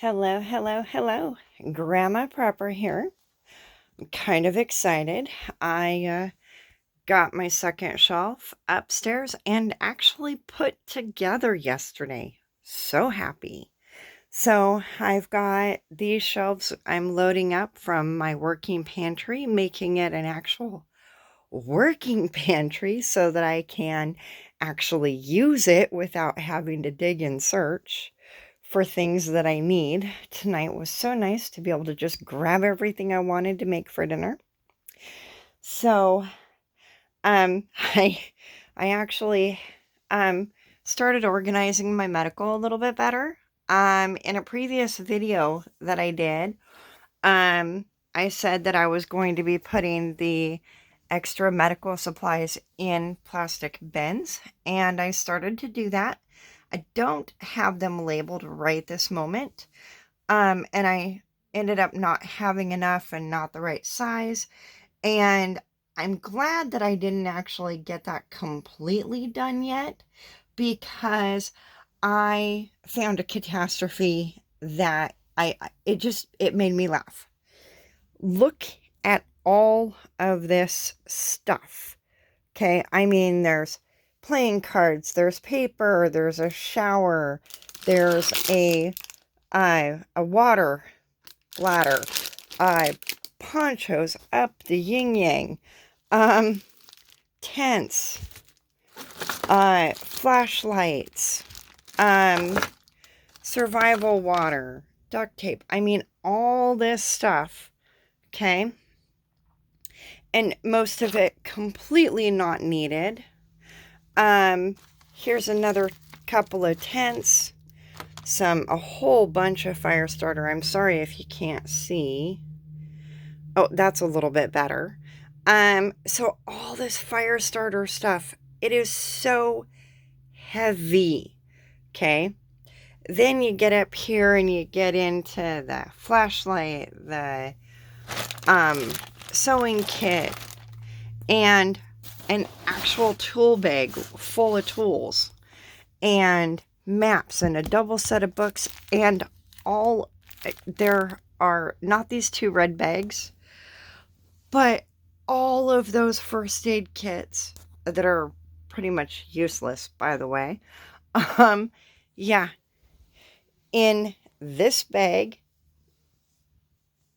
Hello, hello, hello. Grandma Prepper here. I'm kind of excited. I got my second shelf upstairs and actually put together yesterday. So happy. So I've got these shelves I'm loading up from my working pantry, making it an actual working pantry so that I can actually use it without having to dig and search for things that I need. Tonight was so nice to be able to just grab everything I wanted to make for dinner. So, I actually started organizing my medical a little bit better. In a previous video that I did, I said that I was going to be putting the extra medical supplies in plastic bins, and I started to do that. I don't have them labeled right this moment. And I ended up not having enough and not the right size. And I'm glad that I didn't actually get that completely done yet, because I found a catastrophe that it made me laugh. Look at all of this stuff. Okay, I mean, there's playing cards, there's paper, there's a shower, there's a water ladder, ponchos up the yin yang, tents, flashlights, survival water, duct tape. I mean, all this stuff, okay? And most of it completely not needed. Here's another couple of tents, a whole bunch of fire starter. I'm sorry if you can't see. Oh, that's a little bit better. So all this fire starter stuff, it is so heavy. Okay. Then you get up here and you get into the flashlight, the sewing kit, and an actual tool bag full of tools, and maps, and a double set of books, and there are not these two red bags, but all of those first aid kits that are pretty much useless, by the way. Yeah, in this bag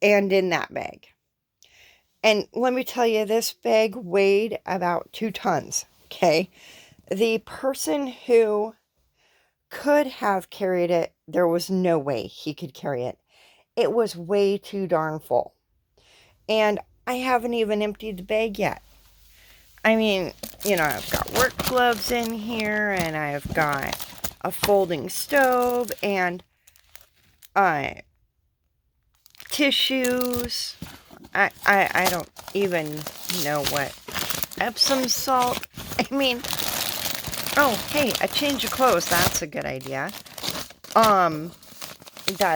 and in that bag. And let me tell you, this bag weighed about 2 tons, okay? The person who could have carried it, there was no way he could carry it. It was way too darn full. And I haven't even emptied the bag yet. I mean, I've got work gloves in here, and I've got a folding stove, and tissues. I don't even know what Epsom salt. I mean, oh, hey, a change of clothes. That's a good idea. That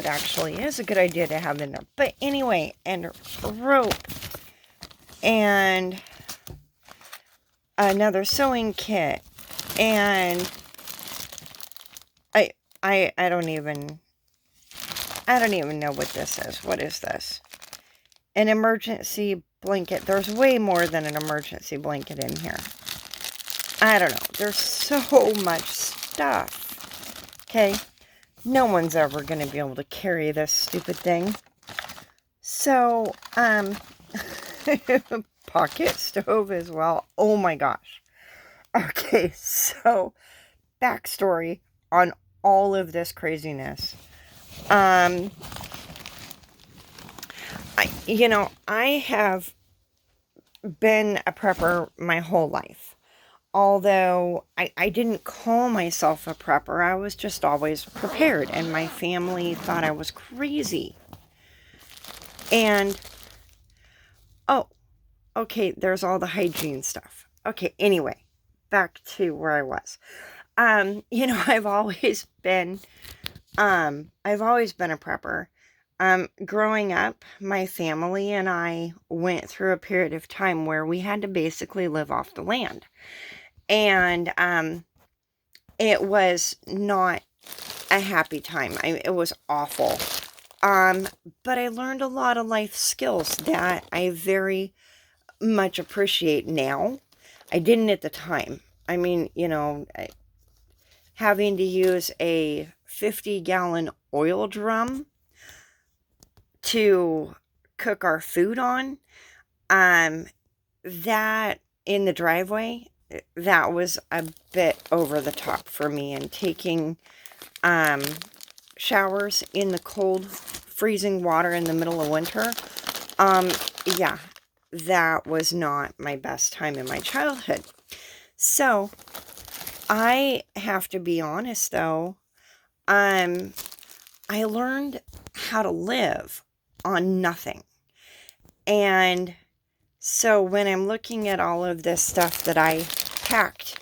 actually is a good idea to have in there. But anyway, and rope, and another sewing kit, and I don't even know what this is. What is this? An emergency blanket. There's way more than an emergency blanket in here. I don't know. There's so much stuff. Okay. No one's ever going to be able to carry this stupid thing. So, pocket stove as well. Oh my gosh. Okay, so backstory on all of this craziness. I have been a prepper my whole life. Although I didn't call myself a prepper, I was just always prepared, and my family thought I was crazy. And, oh, okay, there's all the hygiene stuff. Okay, anyway, back to where I was. I've always been a prepper. Growing up, my family and I went through a period of time where we had to basically live off the land. And it was not a happy time. It was awful. But I learned a lot of life skills that I very much appreciate now. I didn't at the time. I mean, having to use a 50-gallon oil drum to cook our food on, that in the driveway, that was a bit over the top for me. And taking showers in the cold, freezing water in the middle of winter, yeah, that was not my best time in my childhood. So I have to be honest, though, I learned how to live on nothing. And so when I'm looking at all of this stuff that I packed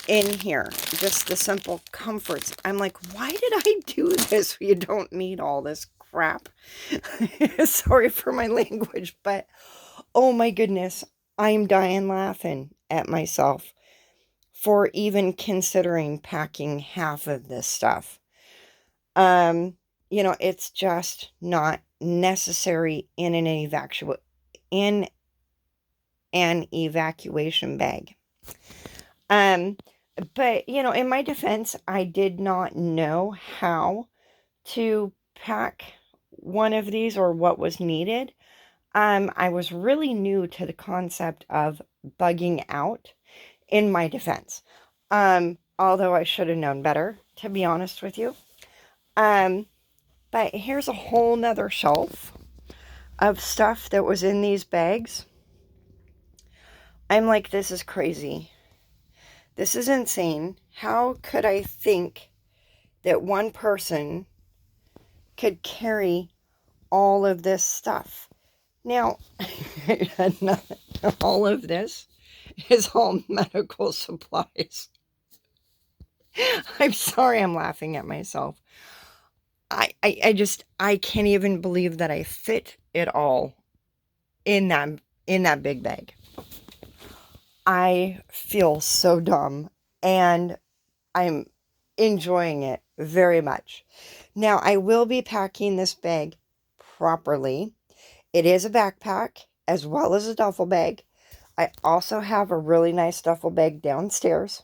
in here, just the simple comforts, I'm like, why did I do this? You don't need all this crap. Sorry for my language, but oh my goodness, I'm dying laughing at myself for even considering packing half of this stuff. It's just not necessary in an evacuation bag. But in my defense, I did not know how to pack one of these or what was needed. I was really new to the concept of bugging out, in my defense. Although I should have known better, to be honest with you. But here's a whole nother shelf of stuff that was in these bags. I'm like, this is crazy. This is insane. How could I think that one person could carry all of this stuff? Now, all of this is all medical supplies. I'm sorry I'm laughing at myself. I can't even believe that I fit it all in that big bag. I feel so dumb, and I'm enjoying it very much. Now, I will be packing this bag properly. It is a backpack as well as a duffel bag. I also have a really nice duffel bag downstairs.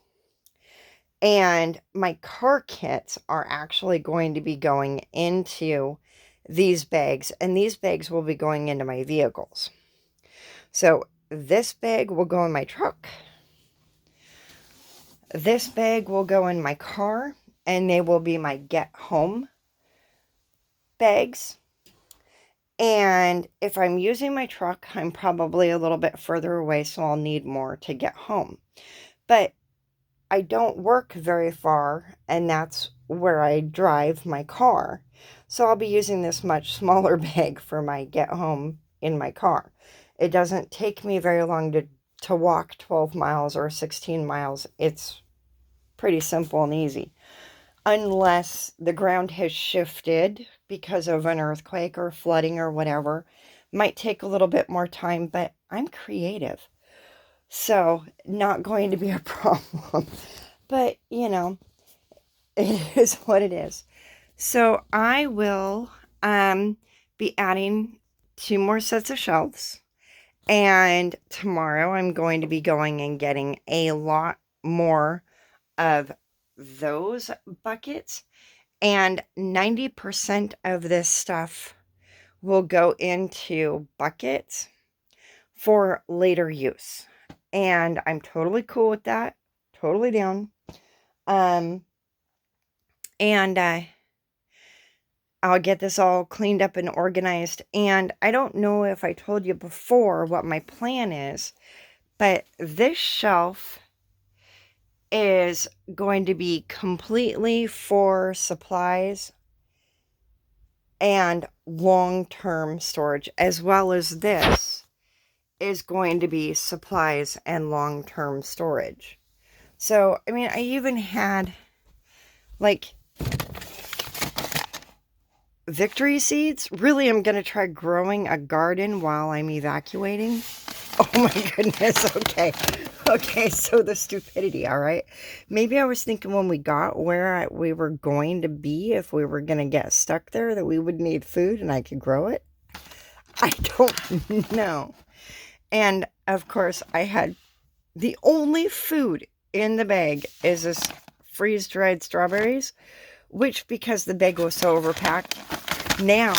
And my car kits are actually going to be going into these bags, and these bags will be going into my vehicles. So this bag will go in my truck. This bag will go in my car, and they will be my get home bags. And if I'm using my truck, I'm probably a little bit further away, so I'll need more to get home. But I don't work very far, and that's where I drive my car. So I'll be using this much smaller bag for my get home in my car. It doesn't take me very long to walk 12 miles or 16 miles. It's pretty simple and easy. Unless the ground has shifted because of an earthquake or flooding or whatever. Might take a little bit more time, but I'm creative. So, not going to be a problem. But, it is what it is. So, I will be adding 2 more sets of shelves. And tomorrow I'm going to be going and getting a lot more of those buckets. And 90% of this stuff will go into buckets for later use. And I'm totally cool with that. Totally down. And I'll get this all cleaned up and organized. And I don't know if I told you before what my plan is, but this shelf is going to be completely for supplies and long-term storage, as well as this is going to be supplies and long-term storage. So, I mean, I even had like victory seeds. Really, I'm going to try growing a garden while I'm evacuating. Oh my goodness. Okay. Okay, so the stupidity, all right? Maybe I was thinking when we got where we were going to be, if we were going to get stuck there, that we would need food and I could grow it. I don't know. And of course, I had the only food in the bag is this freeze-dried strawberries, which, because the bag was so overpacked, now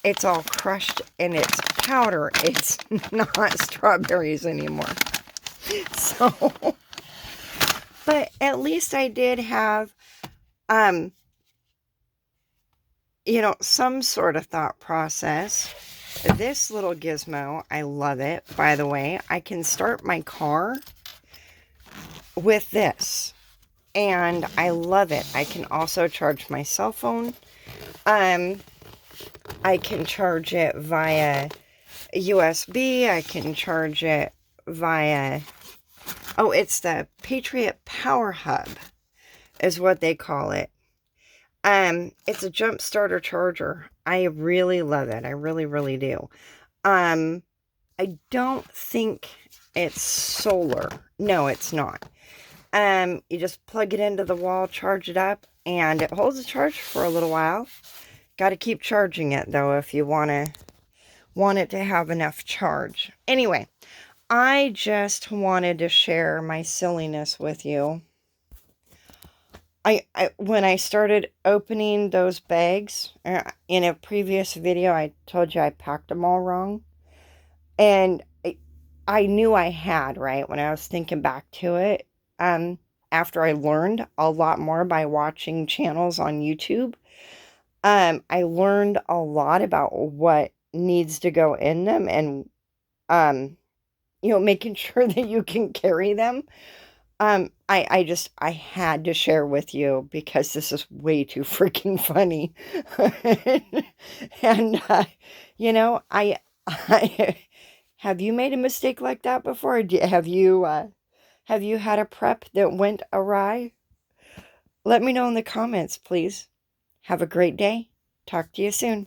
it's all crushed and it's powder. It's not strawberries anymore. So, but at least I did have, some sort of thought process. This little gizmo, I love it, by the way. I can start my car with this, and I love it. I can also charge my cell phone. I can charge it via USB. I can charge it via, oh, it's the Patriot Power Hub is what they call it. It's a jump starter charger. I really love it. I really, really do. I don't think it's solar. No, it's not. You just plug it into the wall, charge it up, and it holds a charge for a little while. Got to keep charging it though if you want it to have enough charge. Anyway, I just wanted to share my silliness with you. When I started opening those bags, in a previous video, I told you I packed them all wrong. And I knew I had, right, when I was thinking back to it. After I learned a lot more by watching channels on YouTube, I learned a lot about what needs to go in them and, making sure that you can carry them. I had to share with you because this is way too freaking funny. And, I have you made a mistake like that before? Have you had a prep that went awry? Let me know in the comments, please. Have a great day. Talk to you soon.